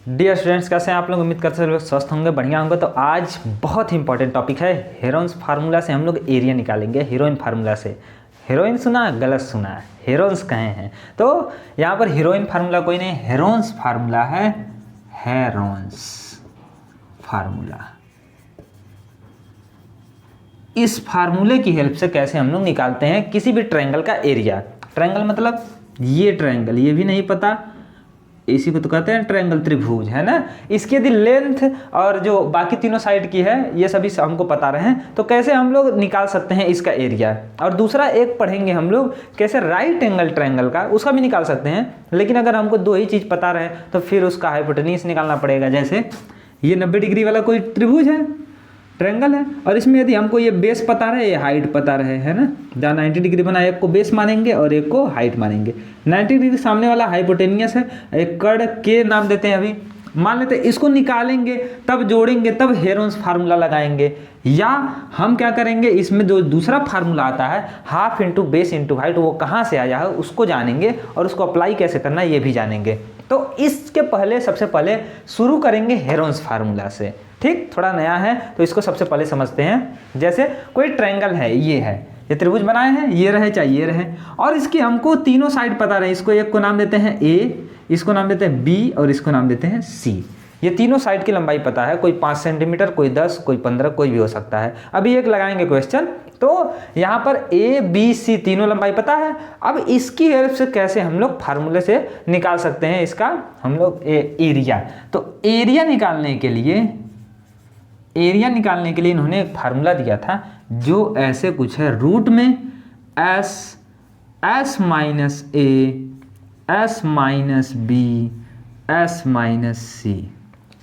Dear students, कैसे हैं आप लोग। उम्मीद करते हैं लोग स्वस्थ होंगे, बढ़िया होंगे। तो आज बहुत ही इंपॉर्टेंट टॉपिक है हेरोइंस फार्मूला से हम लोग एरिया निकालेंगे। हीरोइन फार्मूला से, हीरोइन सुना, गलत सुना है, हेरोइंस कहे हैं। तो यहाँ पर हीरोइन फार्मूला कोई नहीं, हेरोइंस फार्मूला है, हेरोइंस फार्मूला। इस फार्मूले की हेल्प से कैसे हम लोग निकालते हैं किसी भी ट्रायंगल का एरिया। ट्रायंगल मतलब ये ट्रायंगल, ये भी नहीं पता, इसी को तो कहते हैं ट्रायंगल, त्रिभुज, है ना। इसकी यदि लेंथ और जो बाकी तीनों साइड की है ये सभी हमको पता रहे हैं तो कैसे हम लोग निकाल सकते हैं इसका एरिया। और दूसरा एक पढ़ेंगे हम लोग कैसे राइट एंगल ट्रायंगल का, उसका भी निकाल सकते हैं। लेकिन अगर हमको दो ही चीज़ पता रहे तो फिर उसका हाइपोटेन्यूज निकालना पड़ेगा। जैसे ये 90 डिग्री वाला कोई त्रिभुज है, ट्रायंगल है, और इसमें यदि हमको ये बेस पता रहे, ये हाइट पता रहे, है ना। जहाँ 90 डिग्री बना, एक को बेस मानेंगे और एक को हाइट मानेंगे। 90 डिग्री सामने वाला हाइपोटेनियस है, एक कर्ण के नाम देते हैं, अभी मान लेते हैं। इसको निकालेंगे तब जोड़ेंगे, तब हेरोइंस फार्मूला लगाएंगे। या हम क्या करेंगे, इसमें जो दूसरा फार्मूला आता है half into base into height, वो कहाँ से आया है उसको जानेंगे और उसको अप्लाई कैसे करना है ये भी जानेंगे। तो इसके पहले सबसे पहले शुरू करेंगे हेरोइंस फार्मूला से। ठीक, थोड़ा नया है तो इसको सबसे पहले समझते हैं। जैसे कोई ट्रायंगल है, ये त्रिभुज बनाए हैं, ये रहे चाहे ये रहे, और इसकी हमको तीनों साइड पता रहे। इसको एक को नाम देते हैं ए, इसको नाम देते हैं बी और इसको नाम देते हैं सी। ये तीनों साइड की लंबाई पता है, कोई 5 सेंटीमीटर, कोई 10, कोई 15, कोई भी हो सकता है। अभी एक लगाएंगे क्वेश्चन। तो यहाँ पर ए बी सी तीनों लंबाई पता है। अब इसकी हेल्प से कैसे हम लोग फार्मूले से निकाल सकते हैं इसका हम लोग एरिया। तो एरिया निकालने के लिए इन्होंने एक फार्मूला दिया था जो ऐसे कुछ है, रूट में S minus A, S minus B, S minus C.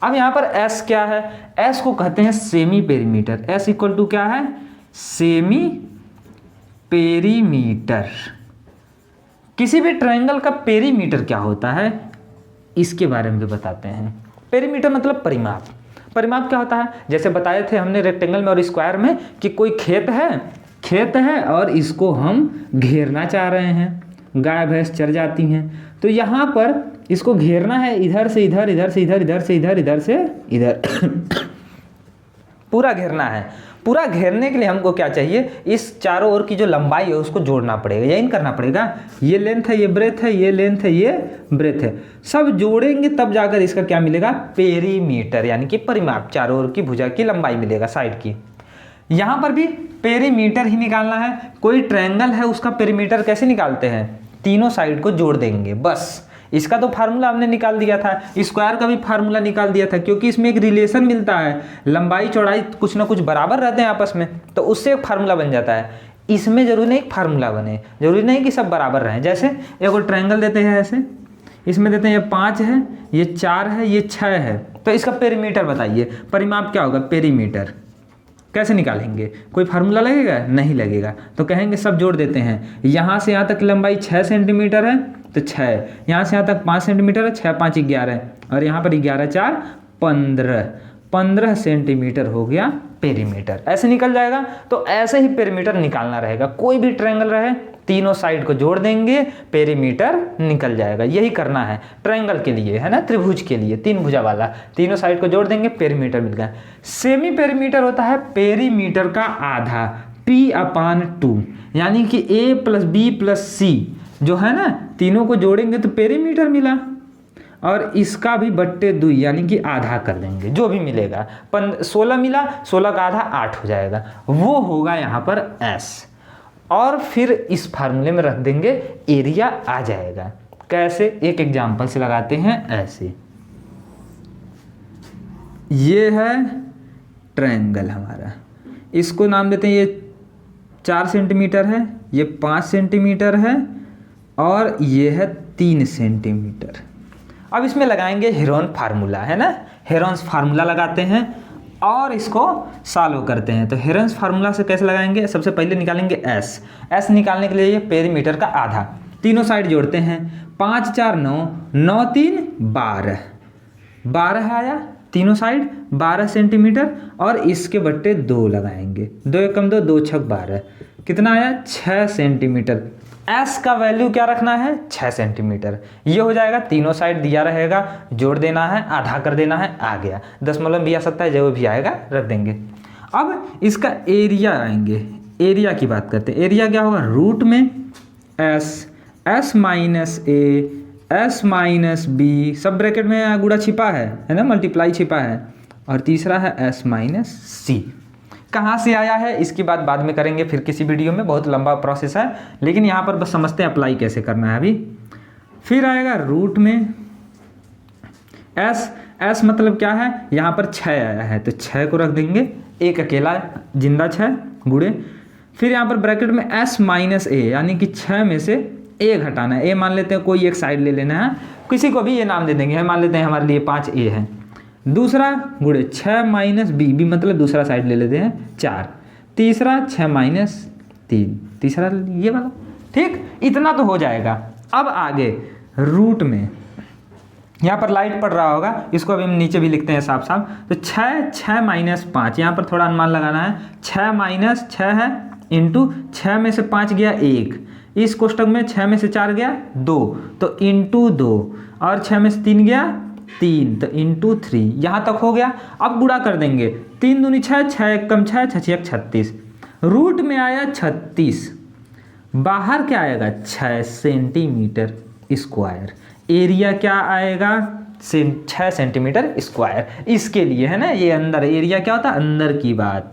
अब यहाँ पर एस क्या है, एस को कहते हैं semi perimeter. S equal to क्या है, सेमी पेरीमीटर। किसी भी ट्रायंगल का पेरीमीटर क्या होता है इसके बारे में भी बताते हैं। पेरीमीटर मतलब परिमाप। परिमाप क्या होता है, जैसे बताए थे हमने रेक्टेंगल में और स्क्वायर में कि कोई खेत है और इसको हम घेरना चाह रहे हैं, गाय भैंस चर जाती हैं। तो यहाँ पर इसको घेरना है, इधर से इधर, इधर से इधर, इधर से इधर, इधर से इधर पूरा घेरना है। पूरा घेरने के लिए हमको क्या चाहिए, इस चारों ओर की जो लंबाई है उसको जोड़ना पड़ेगा, यही करना पड़ेगा। ये लेंथ है, ये ब्रेथ है, ये लेंथ है, ये ब्रेथ है, सब जोड़ेंगे तब जाकर इसका क्या मिलेगा, पेरीमीटर, यानी कि परिमाप, चारों ओर की भुजा की लंबाई मिलेगा, साइड की। यहाँ पर भी पेरीमीटर ही निकालना है। कोई ट्रायंगल है उसका पेरीमीटर कैसे निकालते हैं, तीनों साइड को जोड़ देंगे, बस। इसका तो फार्मूला हमने निकाल दिया था, स्क्वायर का भी फार्मूला निकाल दिया था, क्योंकि इसमें एक रिलेशन मिलता है, लंबाई चौड़ाई कुछ ना कुछ बराबर रहते हैं आपस में, तो उससे एक फार्मूला बन जाता है। इसमें जरूरी नहीं फार्मूला बने, जरूरी नहीं कि सब बराबर रहें। जैसे एक और ट्रायंगल देते हैं ऐसे, इसमें देते हैं ये 5 है, ये 4 है, ये 6 है, तो इसका पेरीमीटर बताइए, परिमाप क्या होगा, पेरीमीटर कैसे निकालेंगे, कोई फार्मूला लगेगा, नहीं लगेगा। तो कहेंगे सब जोड़ देते हैं। यहाँ से यहाँ तक लंबाई 6 सेंटीमीटर है तो 6, यहाँ से यहाँ तक 5 सेंटीमीटर है, 6 5 11, और यहाँ पर 11 4 15 सेंटीमीटर हो गया पेरीमीटर। ऐसे निकल जाएगा। तो ऐसे ही पेरीमीटर निकालना रहेगा। कोई भी ट्रायंगल रहे, तीनों साइड को जोड़ देंगे, पेरीमीटर निकल जाएगा। यही करना है ट्रायंगल के लिए, है ना, त्रिभुज के लिए, 3 भुजा वाला, तीनों साइड को जोड़ देंगे, पेरीमीटर मिल गया। सेमी पेरीमीटर होता है पेरीमीटर का आधा, P/2, यानी कि A + B + C जो है ना, तीनों को जोड़ेंगे तो पेरीमीटर मिला, और इसका भी बट्टे 2 यानी कि आधा कर देंगे, जो भी मिलेगा। 16 मिला, 16 का आधा 8 हो जाएगा, वो होगा यहाँ पर S। और फिर इस फार्मूले में रख देंगे, एरिया आ जाएगा। कैसे, एक एग्जांपल से लगाते हैं। ऐसे ये है ट्रायंगल हमारा, इसको नाम देते हैं, ये 4 सेंटीमीटर है, ये 5 सेंटीमीटर है, और ये है 3 सेंटीमीटर। अब इसमें लगाएंगे हेरोन फार्मूला, है ना, हेरोन्स फार्मूला लगाते हैं और इसको सॉल्व करते हैं। तो हेरोन्स फार्मूला से कैसे लगाएंगे, सबसे पहले निकालेंगे एस निकालने के लिए ये पेरीमीटर का आधा, तीनों साइड जोड़ते हैं, 5 4 9, 9 3 12 आया, तीनों साइड 12 सेंटीमीटर, और इसके बट्टे 2 लगाएंगे, 2 एकम 2, 2 छक 12, कितना आया, 6 सेंटीमीटर। एस का वैल्यू क्या रखना है 6 सेंटीमीटर। ये हो जाएगा, तीनों साइड दिया रहेगा, जोड़ देना है, आधा कर देना है, आ गया। दशमलव भी आ सकता है, जो भी आएगा रख देंगे। अब इसका एरिया आएंगे, एरिया की बात करते हैं। एरिया क्या होगा, रूट में S minus A S minus B, सब ब्रैकेट में गुणा छिपा है ना, मल्टीप्लाई छिपा है, और तीसरा है एस माइनस सी। कहाँ से आया है इसकी बात बाद में करेंगे फिर किसी वीडियो में, बहुत लंबा प्रोसेस है, लेकिन यहाँ पर बस समझते हैं अप्लाई कैसे करना है अभी। फिर आएगा रूट में एस मतलब क्या है, यहाँ पर 6 आया है तो 6 को रख देंगे, एक अकेला जिंदा 6 गुणे। फिर यहाँ पर ब्रैकेट में एस माइनस ए, यानी कि 6 में से ए घटाना है। ए मान लेते हैं, कोई एक साइड ले लेना है, किसी को भी ये नाम दे देंगे, मान लेते हैं हमारे लिए 5 ए है। दूसरा गुणे 6 माइनस बी, बी मतलब दूसरा साइड ले लेते हैं 4। तीसरा 6 माइनस 3, तीसरा ये वाला, ठीक, इतना तो हो जाएगा। अब आगे रूट में, यहाँ पर लाइट पड़ रहा होगा, इसको अभी हम नीचे भी लिखते हैं साफ साफ। तो 6 माइनस 5, यहाँ पर थोड़ा अनुमान लगाना है। 6 माइनस 6 है, इंटू 6 में से 5 गया 1, इस कोष्टक में 6 में से 4 गया 2, तो इंटू 2, और 6 में से 3 गया 3, तो इंटू 3, यहाँ तक हो गया। अब गुणा कर देंगे, 3 दूनी 6, 6 एक कम 6, 6 6 36। रूट में आया 36, बाहर क्या आएगा 6 सेंटीमीटर स्क्वायर। एरिया क्या आएगा 6 सेंटीमीटर स्क्वायर। इसके लिए है ना, ये अंदर एरिया क्या होता है, अंदर की बात,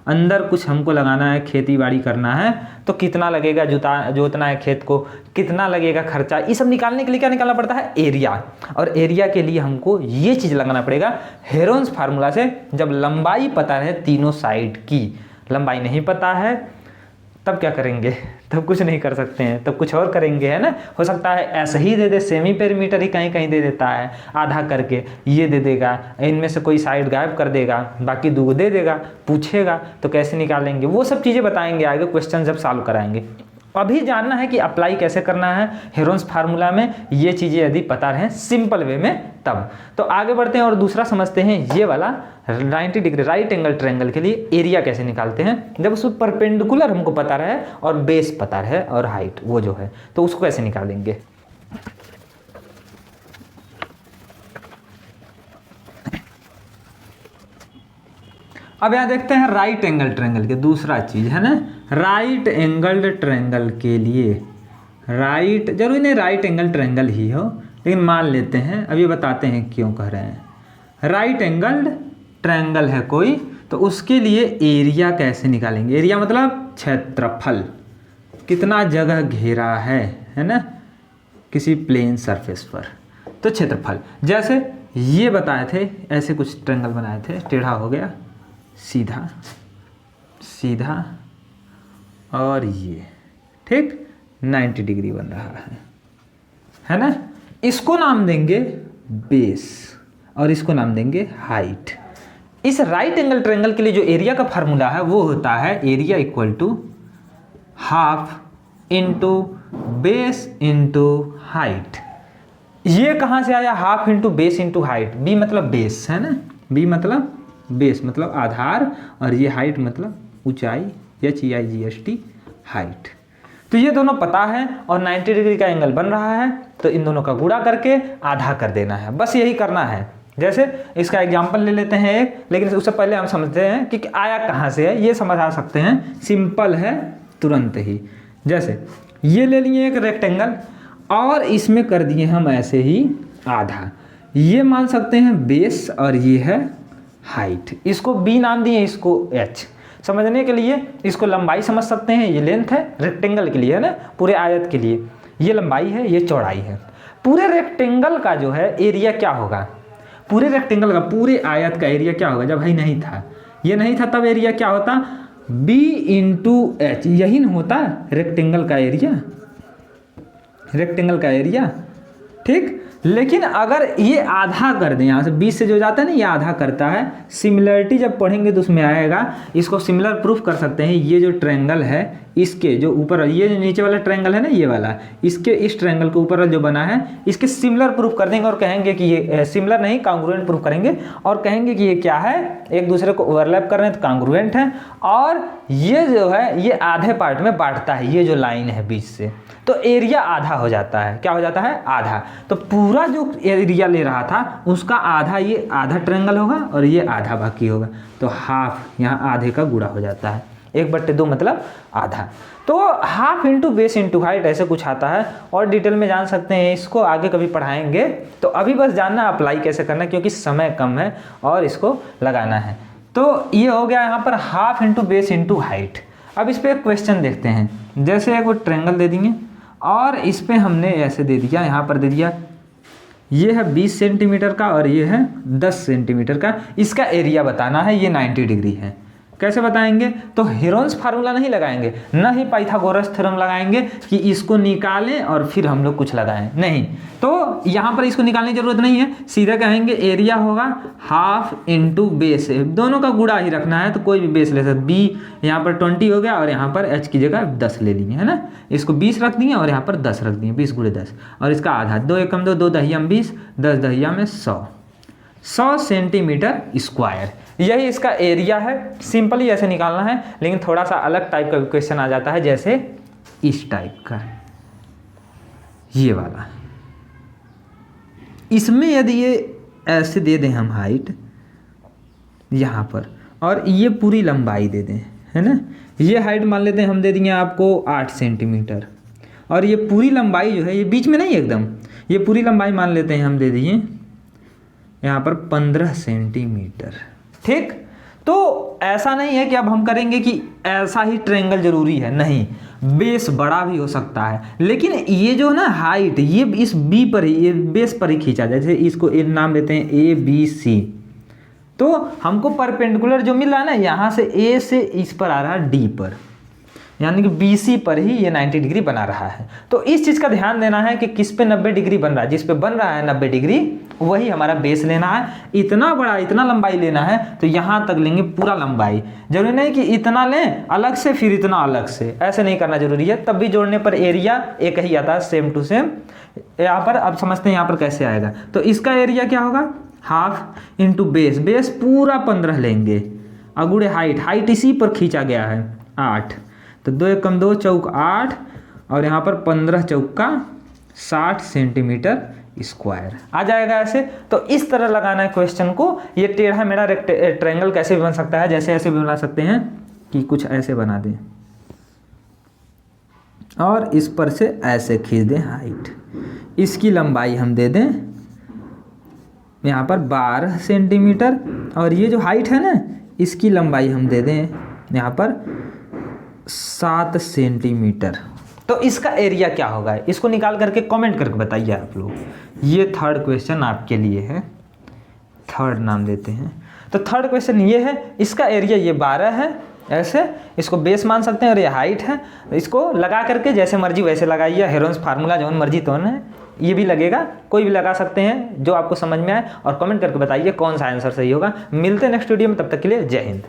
अंदर कुछ हमको लगाना है, खेती बाड़ी करना है, तो कितना लगेगा, जोतना है खेत को, कितना लगेगा खर्चा, ये सब निकालने के लिए क्या निकालना पड़ता है, एरिया। और एरिया के लिए हमको ये चीज़ लगाना पड़ेगा हेरोन्स फार्मूला से। जब लंबाई पता है तीनों साइड की, लंबाई नहीं पता है तब क्या करेंगे, तब कुछ नहीं कर सकते हैं, तब कुछ और करेंगे, है ना। हो सकता है ऐसे ही दे दे, सेमी पेरीमीटर ही कहीं कहीं दे देता है, आधा करके ये दे देगा, इनमें से कोई साइड गायब कर देगा, बाकी 2 दे देगा, पूछेगा तो कैसे निकालेंगे, वो सब चीज़ें बताएंगे आगे क्वेश्चन जब सॉल्व कराएंगे। अभी जानना है कि अप्लाई कैसे करना है हेरोन्स फार्मूला में, ये चीज़ें यदि पता रहें सिंपल वे में तब। तो आगे बढ़ते हैं और दूसरा समझते हैं, ये वाला 90 डिग्री राइट एंगल ट्रायंगल के लिए एरिया कैसे निकालते हैं। जब उसमें परपेंडिकुलर हमको पता रहे और बेस पता रहे और हाइट वो जो है, तो उसको कैसे निकालेंगे। अब यहाँ देखते हैं राइट एंगल ट्रायंगल के दूसरा चीज़ है ना, राइट एंगल ट्रायंगल के लिए, राइट जरूरी नहीं राइट एंगल ट्रायंगल ही हो, लेकिन मान लेते हैं, अभी बताते हैं क्यों कह रहे हैं। राइट एंगल ट्रायंगल है कोई, तो उसके लिए एरिया कैसे निकालेंगे। एरिया मतलब क्षेत्रफल, कितना जगह घेरा है ना किसी प्लेन सरफेस पर, तो क्षेत्रफल। जैसे ये बताए थे, ऐसे कुछ ट्रायंगल बनाए थे, टेढ़ा हो गया, सीधा सीधा, और ये ठीक 90 डिग्री बन रहा है ना। इसको नाम देंगे बेस और इसको नाम देंगे हाइट। इस राइट एंगल ट्रायंगल के लिए जो एरिया का फार्मूला है वो होता है area equal to half into base into height. ये कहाँ से आया, half into base into height. B मतलब बेस है ना, बी मतलब बेस मतलब आधार, और ये हाइट मतलब ऊंचाई, HEIGHT हाइट। तो ये दोनों पता है और 90 डिग्री का एंगल बन रहा है, तो इन दोनों का गुणा करके आधा कर देना है, बस यही करना है। जैसे इसका एग्जाम्पल ले लेते हैं एक, लेकिन उससे पहले हम समझते हैं कि आया कहाँ से है, ये समझ आ सकते हैं, सिंपल है तुरंत ही। जैसे ये ले लिए एक रेक्टेंगल और इसमें कर दिए हम ऐसे ही आधा, ये मान सकते हैं बेस और ये है हाइट, इसको बी नाम दिए, इसको एच। समझने के लिए इसको लंबाई समझ सकते हैं, ये लेंथ है रेक्टेंगल के लिए है ना, पूरे आयत के लिए ये लंबाई है, ये चौड़ाई है। पूरे रेक्टेंगल का जो है एरिया क्या होगा, पूरे रेक्टेंगल का पूरे आयत का एरिया क्या होगा। जब भाई नहीं था, ये नहीं था, तब एरिया क्या होता, बी इंटू एच, यही न होता रेक्टेंगल का एरिया, रेक्टेंगल का एरिया ठीक। लेकिन अगर ये आधा कर दें, यहाँ से 20 से जो जाता है ना ये आधा करता है, सिमिलरिटी जब पढ़ेंगे तो उसमें आएगा। इसको सिमिलर प्रूफ कर सकते हैं, ये जो ट्रायंगल है इसके जो ऊपर, ये जो नीचे वाला ट्रायंगल है ना ये वाला, इसके इस ट्रायंगल के ऊपर जो बना है इसके सिमिलर प्रूफ कर देंगे और कहेंगे कि ये सिमिलर नहीं कांग्रुएंट प्रूफ करेंगे और कहेंगे कि ये क्या है, एक दूसरे को ओवरलैप कर रहे हैं तो कांग्रुएंट है। और ये जो है ये आधे पार्ट में बांटता है, ये जो लाइन है बीच से, तो एरिया आधा हो जाता है। क्या हो जाता है? आधा। तो पूरा जो एरिया ले रहा था उसका आधा, ये आधा ट्रायंगल होगा और ये आधा बाकी होगा, तो हाफ, यहाँ आधे का गुणा हो जाता है। 1/2 मतलब आधा। तो half into base into height ऐसे कुछ आता है और डिटेल में जान सकते हैं, इसको आगे कभी पढ़ाएंगे। तो अभी बस जानना अप्लाई कैसे करना है क्योंकि समय कम है और इसको लगाना है। तो ये हो गया यहाँ पर half into base into height. अब इस पर एक क्वेश्चन देखते हैं। जैसे एक वो ट्रायंगल दे देंगे और इस पर हमने ऐसे दे दिया, यहाँ पर दे दिया ये है 20 सेंटीमीटर का और ये है 10 सेंटीमीटर का, इसका एरिया बताना है, ये 90 डिग्री है। कैसे बताएंगे? तो हीरोन्स फार्मूला नहीं लगाएंगे, न ही पाइथागोरस थ्योरम लगाएंगे कि इसको निकालें और फिर हम लोग कुछ लगाएं, नहीं। तो यहाँ पर इसको निकालने की जरूरत नहीं है, सीधा कहेंगे एरिया होगा हाफ इंटू बेस, दोनों का गुणा ही रखना है तो कोई भी बेस ले सकते। बी यहाँ पर 20 हो गया और यहाँ पर एच की जगह 10 ले लिए, है ना। इसको 20 रख दिए और यहाँ पर 10 रख दिए, 20 × 10 और इसका आधा, 2 एकम 2, 2 दहिया में 20, 10 दहिया में 100 सेंटीमीटर स्क्वायर, यही इसका एरिया है। सिंपली ऐसे निकालना है, लेकिन थोड़ा सा अलग टाइप का क्वेश्चन आ जाता है, जैसे इस टाइप का, ये वाला। इसमें यदि ये ऐसे दे दें हम हाइट यहाँ पर और ये पूरी लंबाई दे दें, है ना, ये हाइट मान लेते हैं हम दे देंगे आपको 8 सेंटीमीटर और ये पूरी लंबाई जो है ये बीच में नहीं एकदम, ये पूरी लंबाई मान लेते हैं हम दे दिए यहाँ पर 15 सेंटीमीटर, ठीक। तो ऐसा नहीं है कि अब हम करेंगे कि ऐसा ही ट्रायंगल जरूरी है, नहीं, बेस बड़ा भी हो सकता है, लेकिन ये जो ना हाइट ये इस बी पर ही, ये बेस पर ही खींचा जाए। जैसे इसको नाम देते हैं ABC, तो हमको परपेंडिकुलर जो मिल रहा है ना, यहाँ से A से इस पर आ रहा है D पर, यानी कि BC पर ही ये 90 डिग्री बना रहा है। तो इस चीज़ का ध्यान देना है कि किस पे 90 डिग्री बन रहा है, जिस पे बन रहा है 90 डिग्री वही हमारा बेस लेना है। इतना बड़ा, इतना लंबाई लेना है तो यहाँ तक लेंगे पूरा लंबाई, जरूरी नहीं कि इतना लें अलग से फिर इतना अलग से, ऐसे नहीं करना जरूरी है। तब भी जोड़ने पर एरिया एक ही आता है, सेम टू सेम। यहाँ पर अब समझते हैं यहाँ पर कैसे आएगा। तो इसका एरिया क्या होगा, हाफ इंटू बेस, बेस पूरा 15 लेंगे, अगुड़े हाइट इसी पर खींचा गया है 8, तो 2 एकम 2 चौक 8 और यहाँ पर 15 चौका 60 सेंटीमीटर स्क्वायर आ जाएगा ऐसे। तो इस तरह लगाना है क्वेश्चन को। ये टेढ़ा मेढ़ा ट्रायंगल कैसे भी बन सकता है, जैसे ऐसे भी बना सकते हैं कि कुछ ऐसे बना दें और इस पर से ऐसे खींच दें हाइट, इसकी लंबाई हम दे दें यहाँ पर 12 सेंटीमीटर और ये जो हाइट है ना इसकी लंबाई हम दे दें यहाँ पर 7 सेंटीमीटर। तो इसका एरिया क्या होगा, इसको निकाल करके कमेंट करके बताइए आप लोग। ये थर्ड क्वेश्चन आपके लिए है, थर्ड नाम देते हैं। तो थर्ड क्वेश्चन ये है, इसका एरिया ये 12 है, ऐसे इसको बेस मान सकते हैं और ये हाइट है। इसको लगा करके जैसे मर्जी वैसे लगाइए, हेरोन्स फार्मूला जो मर्जी तो है, ये भी लगेगा, कोई भी लगा सकते हैं जो आपको समझ में आए और कमेंट करके बताइए कौन सा आंसर सही होगा। मिलते हैं नेक्स्ट वीडियो में, तब तक के लिए जय हिंद।